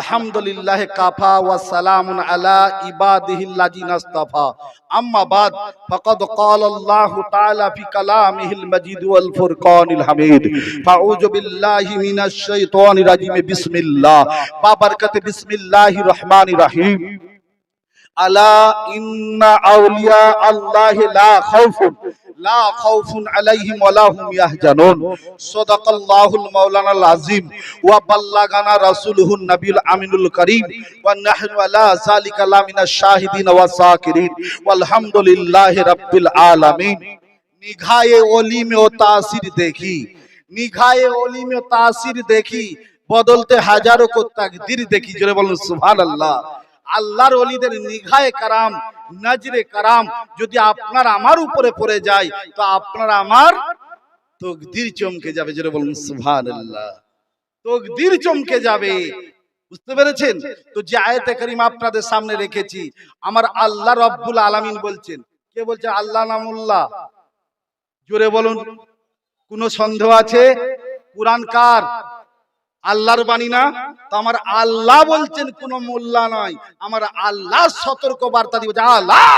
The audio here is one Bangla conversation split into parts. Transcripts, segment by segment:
আলহামদুলিল্লাহ কাফা ওয়া সালামুন আলা ইবাদিহিল্লাযিনা ইসতাফা আম্মা বাদ ফাকাদ ক্বালাল্লাহু তাআলা ফি কালামিহিল মাজিদ ওয়াল ফুরকানিল হামিদ ফাউযু বিল্লাহি মিনাশ শাইতানির রাজিম বিসমিল্লাহ বাবারকাতে বিসমিল্লাহির রহমানির রহিম আলা ইন্না আউলিয়া আল্লাহি লা খাউফুন আলাইহিম ওয়া লা হুম ইয়াহজানুন সাদাকাল্লাহুল মাওলানাল আযীম ওয়া বাল্লাগানা রাসূলুহুন নবিয়ুল আমিনুল কারীম ওয়া নাহনু আলা যালিকা লামিনাশ শাহিদিন ওয়া সাকিরিন ওয়ালহামদুলিল্লাহি রাব্বিল আলামিন। নিগাহে ওলি মে ও তাসির দেখি, নিগাহে ওলি মে ও তাসির দেখি, বদলতে হাজারো কো তাকদীর দেখি। জোরে বলুন সুবহানাল্লাহ। আল্লাহর ওলিদের নিগাহে কারাম, নজরে কারাম যদি আপনার আমার উপরে পড়ে যায় তো আপনার আমার তকদির চমকে যাবে। জোরে বলুন সুবহানাল্লাহ। তকদির চমকে যাবে, বুঝতে পেরেছেন? তো যে আয়াতে কারিমা আপনাদের সামনে রেখেছি, আমার আল্লাহ রব্বুল আলামিন বলছেন। কে বলছে? আল্লাহ নামুল্লাহ। জোরে বলুন। কোনো সন্দেহ আছে? কুরআন কার? আল্লাহর বাণী না? তো আমার আল্লাহ বলছেন, কোন মোল্লা নয়। আমার আল্লাহ সতর্ক বার্তা দিবে, আল্লাহ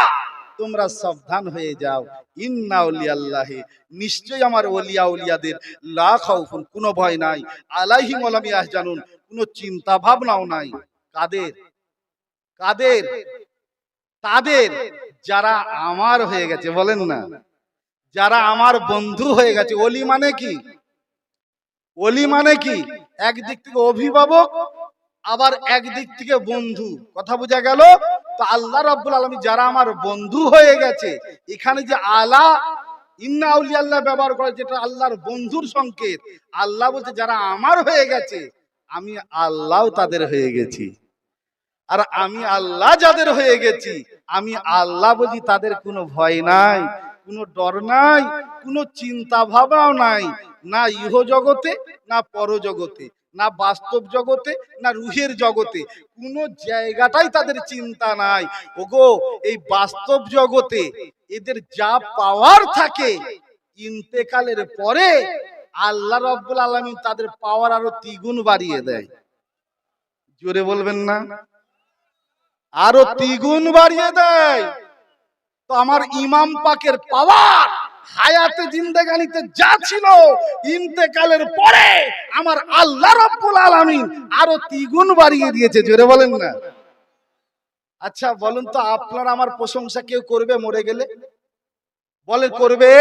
তোমরা সাবধান হয়ে যাও। ইন্না আউলিয়াল্লাহি, নিশ্চয় আমার ওলিয়া উলিয়াদের, লা খাউফুন, কোনো ভয় নাই, আলাইহিম ওয়া লা হুম ইয়াহজানুন, কোনো চিন্তা ভাবনাও নাই। কাদের? কাদের? তাদের যারা আমার হয়ে গেছে। বলেন না, যারা আমার বন্ধু হয়ে গেছে। ওলি মানে কি? ওলি মানে কি? একদিক থেকে অভিভাবক, আবার একদিক থেকে বন্ধু। কথা বোঝা গেল? তো আল্লাহ রাব্বুল আলামিন যারা আমার বন্ধু হয়ে গেছে, এখানে যে আলা ইন্না আউলিয়াল্লাহ ব্যবহার করে, যেটা আল্লাহর বন্ধুর সংকেত। আল্লাহ বলতে যারা আমার হয়ে গেছে, আমি আল্লাহও তাদের হয়ে গেছি। আর আমি আল্লাহ যাদের হয়ে গেছি, আমি আল্লাহ বলি তাদের কোনো ভয় নাই, কোনো ডর নাই, কোনো চিন্তা ভাবনাও নাই। না ইহ জগতে, না পরজগতে, না বাস্তব জগতে, না রুহের জগতে, কোনো জায়গাটাই তাদের চিন্তা নাই। ওগো, এই বাস্তব জগতে এদের যা পাওয়ার থাকে, ইন্তেকালের পরে আল্লাহ রাব্বুল আলামিন তাদের পাওয়ার আরো দ্বিগুণ বাড়িয়ে দেয়। জোরে বলবেন না? আরো দ্বিগুণ বাড়িয়ে দেয়। তো আমার ইমাম পাকের পাওয়ার হায়াতে জিন্দেগানিতে যা ছিল, ইন্তেকালের পরে আমার আল্লাহ রাব্বুল আলামিন আরো দ্বিগুণ বাড়িয়ে দিয়েছে। জোরে বলেন না? আচ্ছা বলুন তো, আপনার আমার প্রশংসা কেউ করবে মরে গেলে? বলে করবে?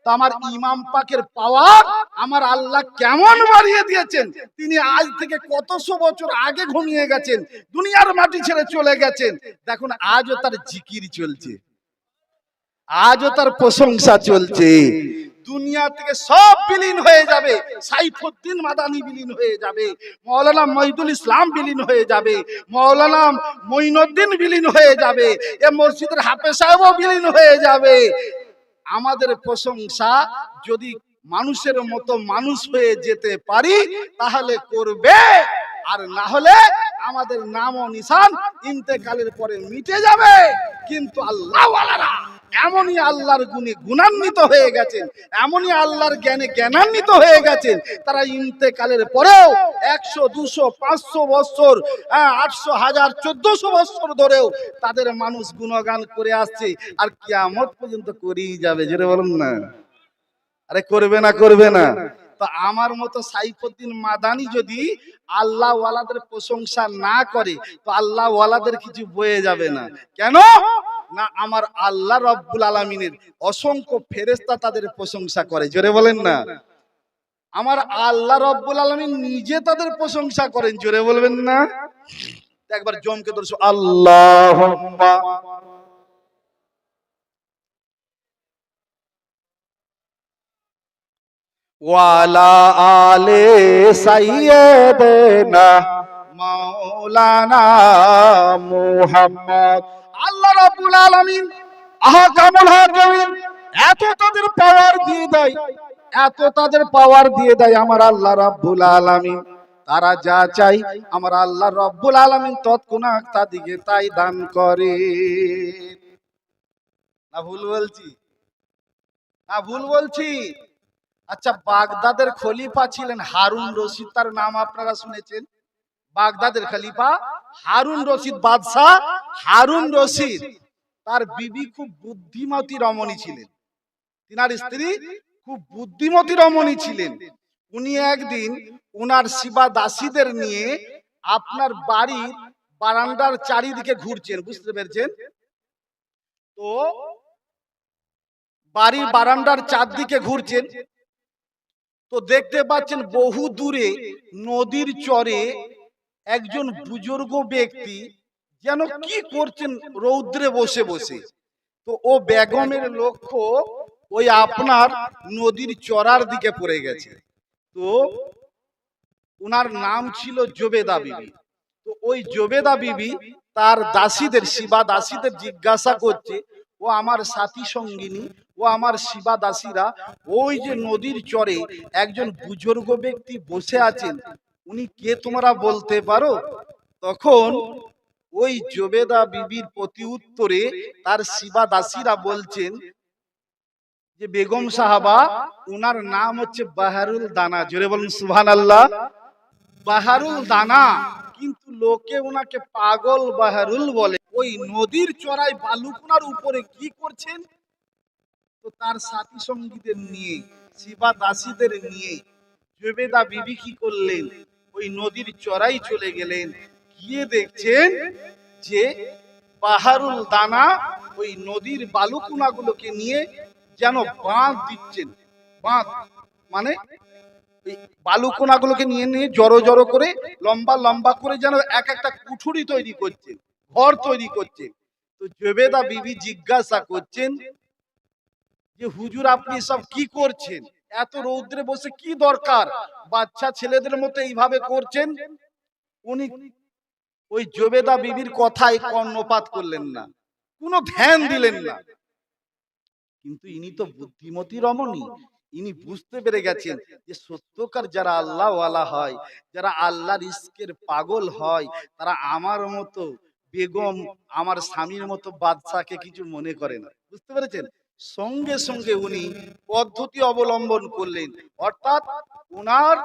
তো আমার ইমাম পাকের পাওয়ার আমার আল্লাহ কেমন বাড়িয়ে দিয়েছেন। তিনি আজ থেকে কতশো বছর আগে ঘুমিয়ে গেছেন, দুনিয়ার মাটি ছেড়ে চলে গেছেন। দেখুন আজও তার জিকির চলছে, আজও তার প্রশংসা চলছে। দুনিয়া থেকে সব বিলীন হয়ে যাবে, সাইফুদ্দিন মাদানী বিলীন হয়ে যাবে, মাওলানা মহিদুল ইসলাম বিলীন হয়ে যাবে, মাওলানা মঈনুদ্দিন বিলীন হয়ে যাবে, এ মসজিদের হাফেজ সাহেবও বিলীন হয়ে যাবে। আমাদের প্রশংসা যদি মানুষের মতো মানুষ হয়ে যেতে পারি তাহলে করবে, আর না হলে আমাদের নাম ও নিশান ইন্তেকালের পরে মিটে যাবে। কিন্তু আল্লাহ ওয়ালারা এমনই আল্লাহর গুণে গুণান্বিত হয়ে গেছেন, এমনই আল্লাহর জ্ঞানে জ্ঞানান্বিত হয়ে গেছেন, তারা ইন্তেকালের পরেও 100, 200, 500 বছর, 800, 1000, 1400 বছর ধরেও তাদের মানুষ গুণগান করে আসছে, আর কিয়ামত পর্যন্ত করেই যাবে। জোরে বলুন না? আরে করবে না? করবে না? তো আমার মতো সাইফুদ্দিন মাদানী যদি আল্লাহ ওয়ালাদের প্রশংসা না করে, তো আল্লাহ ওয়ালাদের কিছু বয়ে যাবে না। কেন না? আমার আল্লাহ রব্বুল আলামিনের অসংখ্য ফেরেশতা তাদের প্রশংসা করে। জোরে বলেন না? আমার আল্লাহ রব্বুল আলামিন নিজে তাদের প্রশংসা করেন। জোরে বলবেন না? একবার জমকে ধরছো আল্লাহুম্মা ওয়ালা আলে সাইয়্যিদিনা মাওলানা মুহাম্মদ। আল্লাহ রাব্বুল আলামিন আহকামুল হাকিমিন এত তাদের পাওয়ার দিয়ে দেয়, এত তাদের পাওয়ার দিয়ে দেয় আমার আল্লাহ রাব্বুল আলামিন। তারা যা চাই আমার আল্লাহ রাব্বুল আলামিন তৎক্ষণাৎ তাদিকে তাই দান করে। না ভুল বলছি? না ভুল বলছি? আচ্ছা, বাগদাদের খলিফা ছিলেন হারুন রশিদ, তার নাম আপনারা শুনেছেন? বাগদাদের খলিফা হারুন রশিদ বাদশাহ হারুন রশিদ তার বিবি খুব বুদ্ধিমতী রমণী ছিলেন। তিনার স্ত্রী খুব বুদ্ধিমতী রমণী ছিলেন। উনি একদিন উনার শিবা দাসীদের নিয়ে আপনার বাড়ির বারান্দার চারিদিকে ঘুরছেন, বুঝতে পেরেছেন তো? বাড়ির বারান্দার চারদিকে ঘুরছেন তো দেখতে পাচ্ছেন বহু দূরে নদীর চরে একজন বুজুর্গ ব্যক্তি যেন কি করছেন রৌদ্রে বসে বসে। তো ও বেগমের লক্ষ্য ওই আপনার নদীর চরার দিকে পড়ে গেছে। তো উনার নাম ছিল জোবেদা বিবি। তো ওই জোবেদা বিবি তার দাসীদের শিবা দাসীদের জিজ্ঞাসা করছে, ও আমার সাথী সঙ্গিনী, ও আমার শিবা দাসীরা, ওই যে নদীর চরে একজন বুজুর্গ ব্যক্তি বসে আছেন, উনি কে তোমরা বলতে পারো? তখন ওই জোবেদা বিবির প্রতি উত্তরে তার শিবা দাসীরা বলছেন যে বেগম সাহাবা, উনার নাম হচ্ছে বাহারুল দানা। জোরে বলুন সুবহানাল্লাহ। বাহারুল দানা, কিন্তু লোকে ওনাকে পাগল বাহারুল বলে। ওই নদীর চড়াই বালুকোনার উপরে কি করছেন? তো তার সাথী সঙ্গীদের নিয়ে শিবা দাসীদের নিয়ে জোবেদা বিবি কি করলেন? ওই নদীর চড়াই চলে গেলেন। গিয়ে দেখছেন যে বাহারুল দানা ওই নদীর বালুকোনাগুলোকে নিয়ে যেন বাঁধ দিচ্ছেন। বাঁধ মানে বালুকোনাগুলোকে নিয়ে নিয়ে জড়ো জড়ো করে লম্বা লম্বা করে যেন এক একটা কুঠুরি তৈরি করছে, ঘর তৈরি করছে। তো জোবেদা বিবি জিজ্ঞাসা করছেন যে হুজুর আপনি সব কি করছেন? এত রৌদ্রে বসে কি দরকার? বাচ্চা ছেলেদের মতো এইভাবে করছেন। উনি ওই জোবেদা বিবির কথায় কর্ণপাত করলেন না, কোনো ধ্যান দিলেন না। কিন্তু ইনি তো বুদ্ধিমতী রমণী, ইনি বুঝতে পেরে গেছেন যে সত্যকার যারা আল্লাহ ওয়ালা হয়, যারা আল্লাহর ইশকের পাগল হয়, তারা আমার মতো বেগম, আমার স্বামীর মতো বাদশাকে কিছু মনে করে না। বুঝতে পেরেছেন? সঙ্গে সঙ্গে উনি পদ্ধতি অবলম্বন করলেন, অর্থাৎ ওনার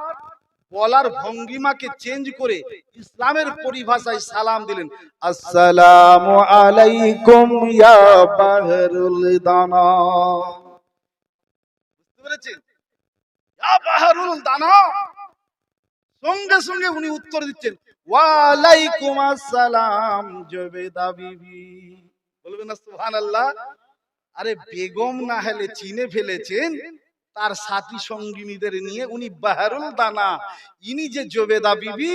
বলার ভঙ্গিমাকে চেঞ্জ করে ইসলামের পরিভাষায় সালাম দিলেন, আসসালামু আলাইকুম ইয়া বাহরুল দানা। বুঝতে পেরেছেন? ইয়া বাহরুল দানা। সঙ্গে সঙ্গে উনি উত্তর দিচ্ছেন, ওয়া আলাইকুম আসসালাম জোবেদা বিবি। বলবেন না সুবহানাল্লাহ? আরে বেগম না হলে চিনে ফেলেছেন তার সাথী সঙ্গিনীদের নিয়ে উনি বাহারুল দানা, ইনি যে জোবেদা বিবি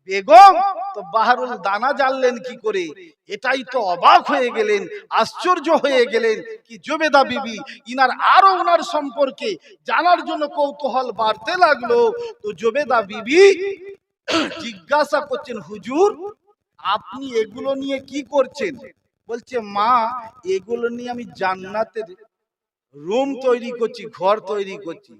বেগম। তো বাহারুল দানা জানলেন কি করে? এটাই তো অবাক হয়ে গেলেন, আশ্চর্য হয়ে গেলেন কি জোবেদা বিবি ইনার আরো ওনার সম্পর্কে জানার জন্য কৌতূহল বাড়তে লাগলো। তো জোবেদা বিবি জিজ্ঞাসা করছেন, হুজুর আপনি এগুলো নিয়ে কি করছেন? বলছে, মা এগুলো নিয়ে আমি জান্নাতের রুম তৈরি করছি, ঘর তৈরি করছি।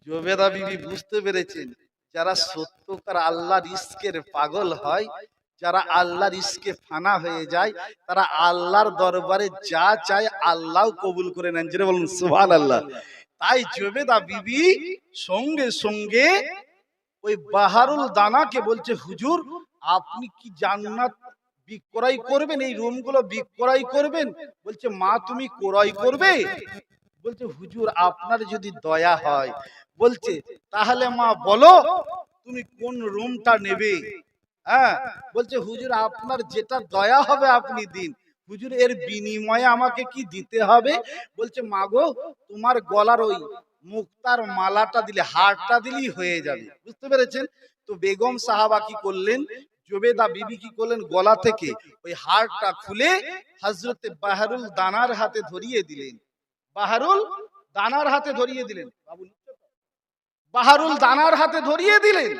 জোবেদা বিবি বুঝতে পেরেছেন যারা সত্যকার আল্লাহর ইশকের পাগল হয়, যারা আল্লাহর ইশকে ফানা হয়ে যায়, তারা আল্লাহর দরবারে যা চায় আল্লাহ কবুল করে নেন। যেটা বলুন সুবহানাল্লাহ। তাই জোবেদা বিবি সঙ্গে সঙ্গে ওই বাহারুল দানাকে বলছে, হুজুর আপনি কি জান্নাত বিক্রয় করবেন? এই রুমগুলো বিক্রয় করবেন? বলছে, মা তুমি ক্রয় করবে? বলছে, হুজুর আপনার যদি দয়া হয়। বলছে, তাহলে মা বলো তুমি কোন রুমটা নেবে? হ্যাঁ, বলছে হুজুর আপনার যেটা দয়া হবে আপনি দিন। হুজুর এর বিনিময়ে আমাকে কি দিতে হবে? বলছে, মা গো তোমার গলার ওই মুক্তার মালাটা দিলে, হারটা দিলেই হয়ে যাবে। বুঝতে পেরেছেন? তো বেগম সাহাবা কি করলেন, জোবেদা বিবি কি করলেন, গলা থেকে ওই হারটা খুলে হযরতে বাহারুল দানার হাতে ধরিয়ে দিলেন। বাহারুল দানার হাতে ধরিয়ে দিলেন। বাহারুল দানার হাতে ধরিয়ে দিলেন।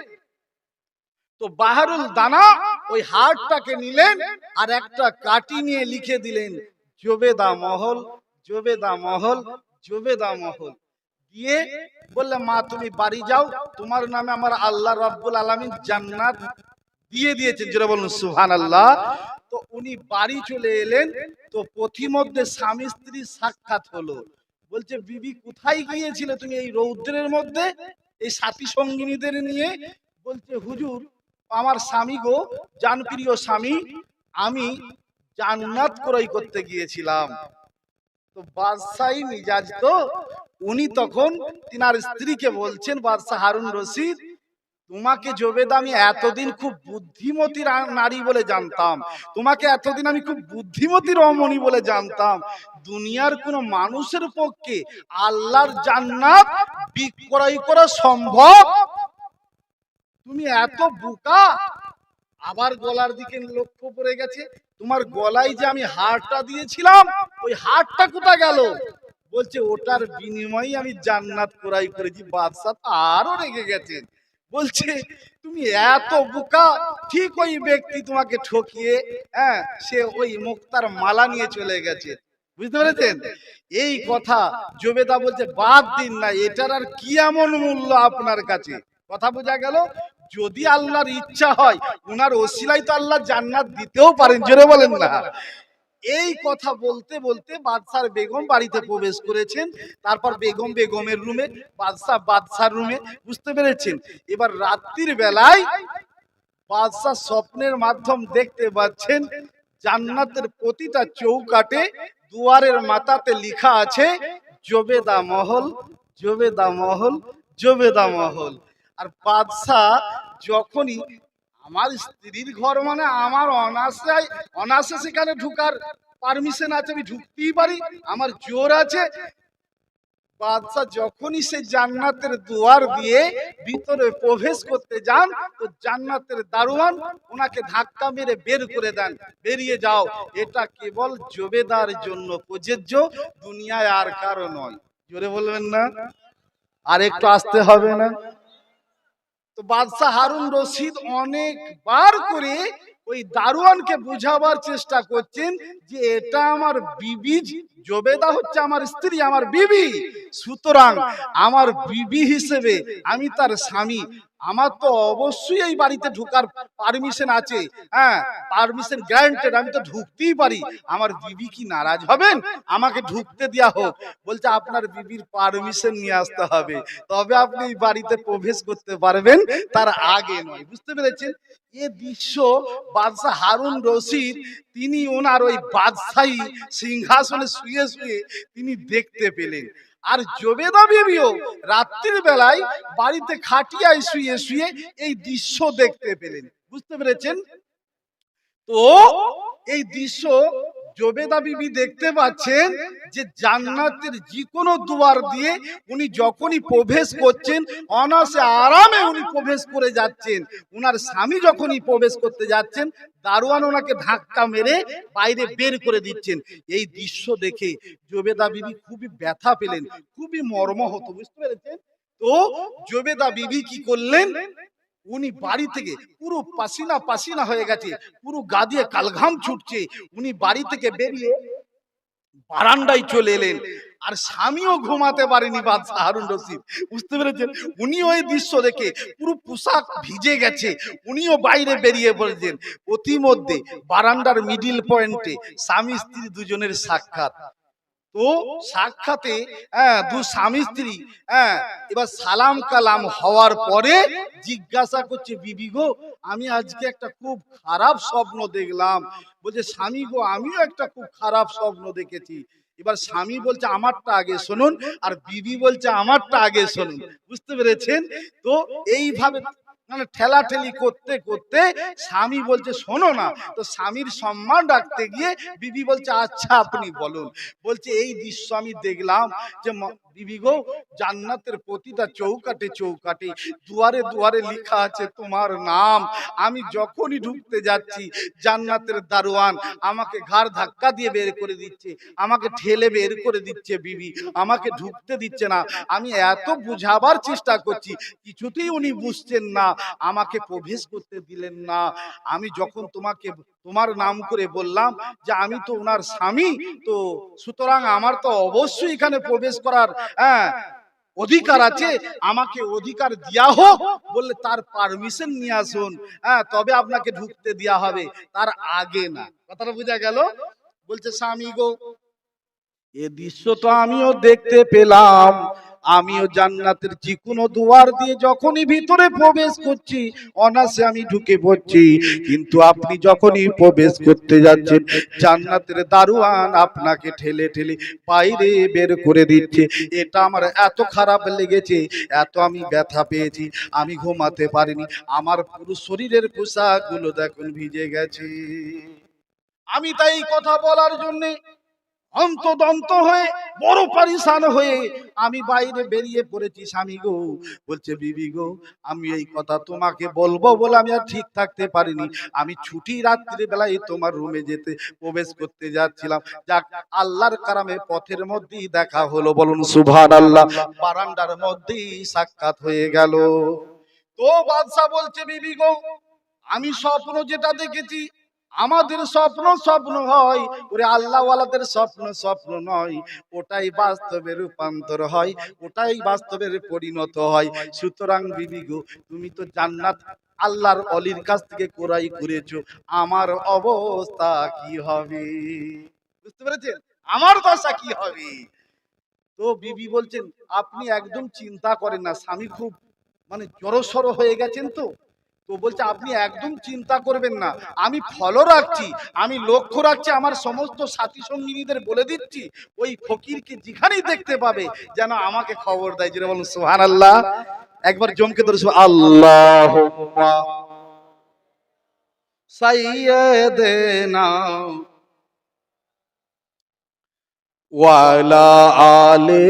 তো বাহারুল দানা ওই হারটাকে নিলেন আর একটা কাটি নিয়ে লিখে দিলেন, জোবেদা মহল, জোবেদা মহল, জোবেদা মহল। দিয়ে বললে, মা তুমি বাড়ি যাও, তোমার নামে আমার আল্লাহ রাব্বুল আলামিন জান্নাত দিয়ে দিয়েছেন। যেটা বলুন সুবহানাল্লাহ। তো উনি বাড়ি চলে এলেন। তো পথিমধ্যে স্বামী স্ত্রীর সাক্ষাৎ হলো। বলছে, বিবি কোথায় গিয়েছিলে তুমি এই রৌদ্রের মধ্যে? এই সাথী সঙ্গিনীদের নিয়ে বলছে, হুজুর আমার স্বামী গো, জানপ্রিয় স্বামী, আমি জান্নাত ক্রয় করতে গিয়েছিলাম। তো বাদশাহী মিজাজ তো, উনি তখন তিনার স্ত্রীকে বলছেন, বাদশাহ হারুন রশিদ, তোমাকে জোবেদা আমি এতদিন খুব বুদ্ধিমতী নারী বলে জানতাম, তোমাকে এতদিন আমি খুব বুদ্ধিমতী রমণী বলে জানতাম। দুনিয়ার কোন মানুষের পক্ষে আল্লাহর জান্নাত বিক্রয় করা সম্ভব? তুমি এত বোকা। আবার গলার দিকে লক্ষ্য পড়ে গেছে, তোমার গলায় যে আমি হারটা দিয়েছিলাম, ওই হারটা কোথায় গেল? বলছে ওটার বিনিময়ে আমি জান্নাত ক্রয় করেছি। বাদশা আরো রেগে গেছেন, বলছে তুমি এত বোকা। ঠিক ওই ব্যক্তি তোমাকে ঠকিয়ে সে ওই মুক্তার মালা নিয়ে চলে গেছে। বুঝতে পেরেছেন? এই কথা জোবেদা বলছে বাদ দিন না, এটার আর কি এমন মূল্য আপনার কাছে? কথা বোঝা গেল? যদি আল্লাহর ইচ্ছা হয়, উনার ওসিলায় তো আল্লাহ জান্নাত দিতেও পারেন, জোরে বলেন না। এই কথা বলতে বলতে বাদশার বেগম বাড়িতে প্রবেশ করেছেন। তারপর বেগম বেগমের রুমে, বাদশা বাদশার রুমে। বুঝতে পেরেছেন? এবার রাত্রির বেলায় বাদশা স্বপ্নের মাধ্যম দেখতে পাচ্ছেন, জান্নাতের প্রতিটা চৌকাটে দুয়ারের মাথাতে লেখা আছে জোবেদা মহল, জোবেদা মহল, জোবেদা মহল। আর বাদশা যখনই, আমার স্ত্রীর ঘর মানে আমার অনাসে অনাসে সেখানে ঢুকার পারমিশন আছে, আমি ঢুকতেই পারি, আমার জোর আছে। বাদশা যখনই সে জান্নাতের দুয়ার দিয়ে ভিতরে প্রবেশ করতে যান, তো জান্নাতের দারোয়ান ওনাকে ধাক্কা মেরে বের করে দেন, বেরিয়ে যাও, এটা কেবল জোবেদার জন্য প্রযোজ্য, দুনিয়ায় আর কারো নয়। জোরে বলবেন না? আর একটু আসতে হবে না? তো বাদশাহ হারুন রশিদ অনেকবার করে ওই দারোয়ানকে বুঝাবার চেষ্টা করছেন যে এটা আমার বিবি, জোবেদা হচ্ছে আমার স্ত্রী, আমার বিবি, সুতরাং আমার বিবি হিসেবে আমি তার স্বামী, আমার তো অবশ্যই এই বাড়িতে ঢোকার পারমিশন আছে, পারমিশন গ্যারান্টেড, আমি তো ঢুকতেই পারি। আমার বিবি কি নারাজ হবেন? আমাকে ঢুকতে দেয়া হোক। বলছে আপনার বিবির পারমিশন নিয়ে আসতে হবে, তবে আপনি এই বাড়িতে প্রবেশ করতে পারবেন, তার আগে নয়। বুঝতে পেরেছেন? এ দৃশ্য বাদশাহ হারুন রশিদ তিনি ওনার ওই বাদশাহী সিংহাসনে শুয়ে শুয়ে তিনি দেখতে পেলেন। আর জোবেদা বিবিও রাত্রির বেলায় বাড়িতে খাটিয়ায় শুয়ে শুয়ে এই দৃশ্য দেখতে পেলেন। বুঝতে পেরেছেন? তো এই দৃশ্য জোবেদা বিবি দেখতে পাচ্ছেন যে জান্নাতের যে কোনো দুয়ার দিয়ে উনি যখনই প্রবেশ করছেন, অনায়াসে আরামে উনি প্রবেশ করে যাচ্ছেন। উনার স্বামী যখনই প্রবেশ করতে যাচ্ছেন, দারোয়ান ওনাকে ধাক্কা মেরে বাইরে বের করে দিচ্ছেন। এই দৃশ্য দেখে জোবেদা বিবি খুবই ব্যথা পেলেন, খুবই মর্মাহত। বুঝতে পেরেছেন? তো জোবেদা বিবি কি করলেন, উনি বাড়ি থেকে পুরো পাসিনা পাসিনা হয়ে গেছে, পুরো গা দিয়ে কালঘাম ছুটছে, উনি বাড়ি থেকে বেরিয়ে বারান্দায় চলে এলেন। আর স্বামীও ঘুমাতে পারেনি বাদশাহ হারুন রশিদ। বুঝতে পেরেছেন? উনিও এই দৃশ্য দেখে পুরো পোশাক ভিজে গেছে, উনিও বাইরে বেরিয়ে পড়েছেন। অতিমধ্যে বারান্দার মিডিল পয়েন্টে স্বামী স্ত্রী দুজনের সাক্ষাৎ। তো সাক্ষাতে দু স্বামী স্ত্রী এবার সালাম কালাম হওয়ার পরে জিজ্ঞাসা করছে, বিবি গো আমি আজকে একটা খুব খারাপ স্বপ্ন দেখলাম। বলছে স্বামী গো আমিও একটা খুব খারাপ স্বপ্ন দেখেছি। এবার স্বামী বলছে আমারটা আগে শুনুন, আর বিবি বলছে আমারটা আগে শুনুন। বুঝতে পেরেছেন? তো এইভাবে মানে ঠেলাঠেলি করতে করতে স্বামী বলছে শোনো না, তো স্বামীর সম্মান রাখতে গিয়ে বিবি বলছে আচ্ছা আপনি বলুন। বলছে এই দৃশ্য আমি দেখলাম যে বিবি গো জান্নাতের প্রতিটা চৌকাটে চৌকাটে দুয়ারে দুয়ারে লেখা আছে তোমার নাম। আমি যখনই ঢুকতে যাচ্ছি জান্নাতের দারোয়ান আমাকে ঘাড় ধাক্কা দিয়ে বের করে দিচ্ছে, আমাকে ঠেলে বের করে দিচ্ছে, বিবি আমাকে ঢুকতে দিচ্ছে না। আমি এত বুঝাবার চেষ্টা করছি, কিছুতেই উনি বুঝছেন না, আমাকে প্রবেশ করতে দিলেন না। আমি যখন তোমাকে তোমার নাম করে বললাম যে আমি তো ওনার স্বামী, তো সুতরাং আমার তো অবশ্যই এখানে প্রবেশ করার অধিকার আছে, আমাকে অধিকার দেয়া হোক। বললে তার পারমিশন নিয়ে আসুন, তবে আপনাকে ঢুকতে দেয়া হবে, তার আগে না। কথাটা বোঝা গেল? বলছে স্বামী গো এ দৃশ্য তো আমিও দেখতে পেলাম, আমিও জান্নাতের যে কোনো দুয়ার দিয়ে যখনই ভিতরে প্রবেশ করছি অনাসে আমি ঢুকে পড়ছি, কিন্তু আপনি যখনই প্রবেশ করতে যাচ্ছেন জান্নাতের দারোয়ান আপনাকে ঠেলে ঠেলে বাইরে বের করে দিচ্ছে। এটা আমার এত খারাপ লেগেছে, এত আমি ব্যথা পেয়েছি, আমি ঘুমাতে পারিনি, আমার পুরো শরীরের পোশাকগুলো দেখুন ভিজে গেছে। আমি তাই কথা বলার জন্য অন্তদন্ত হয়ে বড় পরিশান হয়ে আমি বাইরে বেরিয়ে পড়েছি। স্বামী গো, বলছে বিবি গো, আমি এই কথা তোমাকে বলবো বলে আমি আর ঠিক থাকতে পারিনি, আমি ছুটি রাত্রি বেলায় তোমার রুমে যেতে প্রবেশ করতে যাচ্ছিলাম, যাক আল্লাহর কারামে পথের মধ্যেই দেখা হলো, বলুন সুবহানাল্লাহ, বারান্দার মধ্যেই সাক্ষাৎ হয়ে গেল। তো বাদশা বলছে বিবি গো, আমি স্বপ্ন যেটা দেখেছি, আমাদের স্বপ্ন স্বপ্ন হয়, ওরে আল্লাহওয়ালাদের স্বপ্ন স্বপ্ন নয়, ওটাই বাস্তবে রূপান্তর হয়, ওটাই বাস্তবের পরিণত হয়। সুতরাং বিবি গো, তুমি তো জান্নাত আল্লাহর অলির কাছ থেকে ক্রয় করেছো, আমার অবস্থা কি হবে? বুঝতে পেরেছেন আমার দশা কি হবে? তো বিবি বলছেন আপনি একদম চিন্তা করেন না, স্বামী খুব মানে জড়সড় হয়ে গেছেন। তো তো বলছে আপনি একদম চিন্তা করবেন না, আমি ফলো রাখছি, আমি লক্ষ্য রাখছি, আমার সমস্ত সাথী সঙ্গিনীদের বলে দিচ্ছি ওই ফকিরকে যেখানেই দেখতে পাবে যেন আমাকে খবর দেয়। যেটা বলুন সুবহানাল্লাহ, একবার জমকে ধরে আল্লাহুম্মা সাইয়্যিদিনা ওয়ালা আলে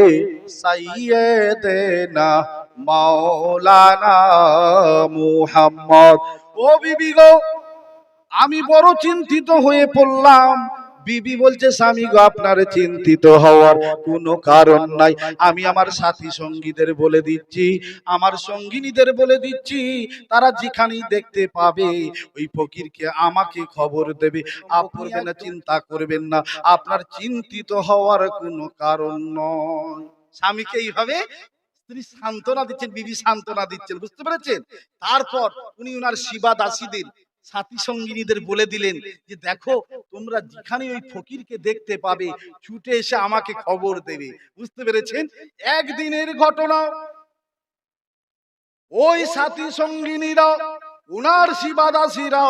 সাইয়্যিদিনা মাওলানা মুহাম্মদ। ও বিবি গো, আমি বড় চিন্তিত হয়ে পড়লাম। বিবি বলছে স্বামী গো, আপনার চিন্তিত হওয়ার কোনো কারণ নাই, আমি আমার সাথী সঙ্গীদের বলে দিচ্ছি, আমার সঙ্গিনীদের বলে দিচ্ছি, তারা যেখানেই দেখতে পাবে ওই ফকিরকে আমাকে খবর দেবে। আপনি না চিন্তা করবেন না, আপনার চিন্তিত হওয়ার কোনো কারণ নয়। স্বামীকে এইভাবে স্ত্রী সান্ত্বনা দিচ্ছেন, বিবি সান্ত্বনা দিচ্ছেন, বুঝতে পেরেছেন? তারপর উনি উনার শিবা দাসীদের সাথী সঙ্গিনীদের বলে দিলেন যে দেখো, তোমরা যেখানে ওই ফকিরকে দেখতে পাবে ছুটে এসে আমাকে খবর দেবে। বুঝতে পেরেছেন? একদিনের ঘটনা, ওই সাথী সঙ্গিনীরা উনার শিবা দাসীরা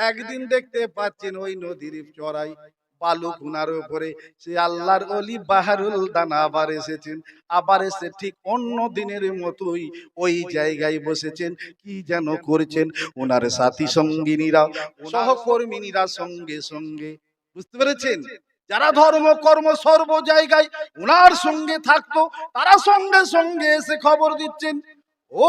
একদিন দেখতে পাচ্ছেন ওই নদীর চড়াই বালুক উনার উপরে সে আল্লাহর ওলি বাহারুল দানা আবার এসেছেন, আবার এসে ঠিক অন্য দিনের মতোই ওই জায়গায় বসেছেন, কি যেন করছেন ওনার সাথী সঙ্গিনীরা সহকর্মিনীরা সঙ্গে সঙ্গে। বুঝতে পেরেছেন? যারা ধর্ম কর্ম সর্ব জায়গায় ওনার সঙ্গে থাকতো তারা সঙ্গে সঙ্গে এসে খবর দিচ্ছেন, ও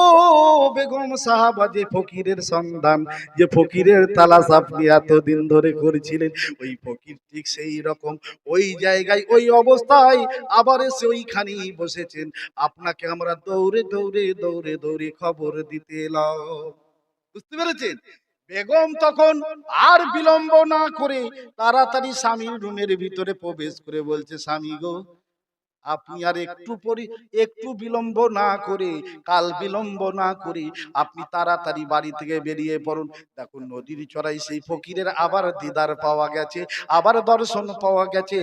বেগম সাহাবা, যে ফকিরের সন্ধান, যে ফকিরের তালাশ আপনি এতদিন ধরে করেছিলেন, ওই ফকির ঠিক সেই রকম ওই জায়গায় ওই অবস্থায় আবার এসে ওইখানেই বসেছেন, আপনাকে আমরা দৌড়ে দৌড়ে দৌড়ে দৌড়ে খবর দিতে এলাম। বুঝতে পেরেছেন? বেগম তখন আর বিলম্ব না করে তাড়াতাড়ি স্বামীর রুমের ভিতরে প্রবেশ করে বলছে, স্বামী গো, আপনি আর একটু বিলম্ব না করে, কাল বিলম্ব না করে আপনি তাড়াতাড়ি বাড়ি থেকে বেরিয়ে পড়ুন। দেখুন নদীর চড়াই সেই ফকিরের আবার দিদার পাওয়া গেছে, আবার দর্শন পাওয়া গেছে।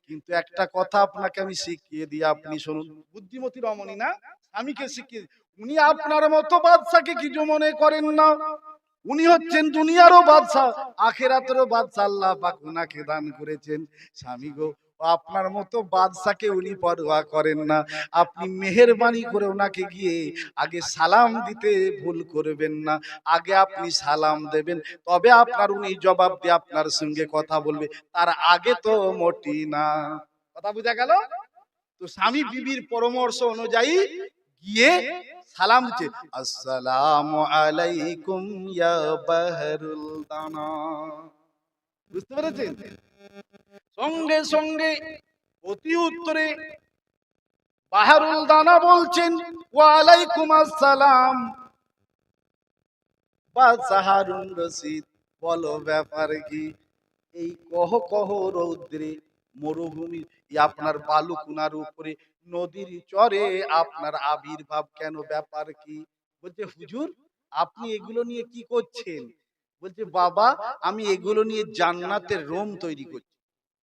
কিন্তু একটা কথা আপনাকে আমি শিখিয়ে দিই, আপনি শুনুন। বুদ্ধিমতী রমণী না, স্বামীকে শিখিয়ে, উনি আপনার মতো বাদশাকে কিছু মনে করেন না, উনি হচ্ছেন দুনিয়ারও বাদশা, আখিরাতেরও বাদশা, আল্লাহ পাক উনাকে দান করেছেন। স্বামী গো, আপনার মতো বাদশাকে উনি পরোয়া করেন না, আপনি মেহেরবানি করে ওনাকে গিয়ে আগে সালাম দিতে ভুল করবেন না, আগে আপনি সালাম দেবেন, তবে আপনার উনি জবাব দিয়ে আপনার সঙ্গে কথা বলবে, তার আগে তো মোটি না। কথা বুঝা গেল? তো স্বামী বিবির পরামর্শ অনুযায়ী গিয়ে সালাম দিচ্ছে, আসসালামু আলাইকুম ইয়া বাহরুল দানা। বুঝতে পেরেছেন? সঙ্গে সঙ্গে অতি উত্তরে বাহরুল দানা বলছেন, ওয়া আলাইকুম আসসালাম। বাদশা হারুন রশিদ, বলো ব্যাপার কি? এই কহ কহ রৌদ্রে মরুভূমি আপনার বালুকুনার উপরে নদীর চরে আপনার আবির্ভাব কেন, ব্যাপার কি? বলছে হুজুর, আপনি এগুলো নিয়ে কি করছেন? বলছে বাবা, আমি এগুলো নিয়ে জান্নাতের রুম তৈরি করছি।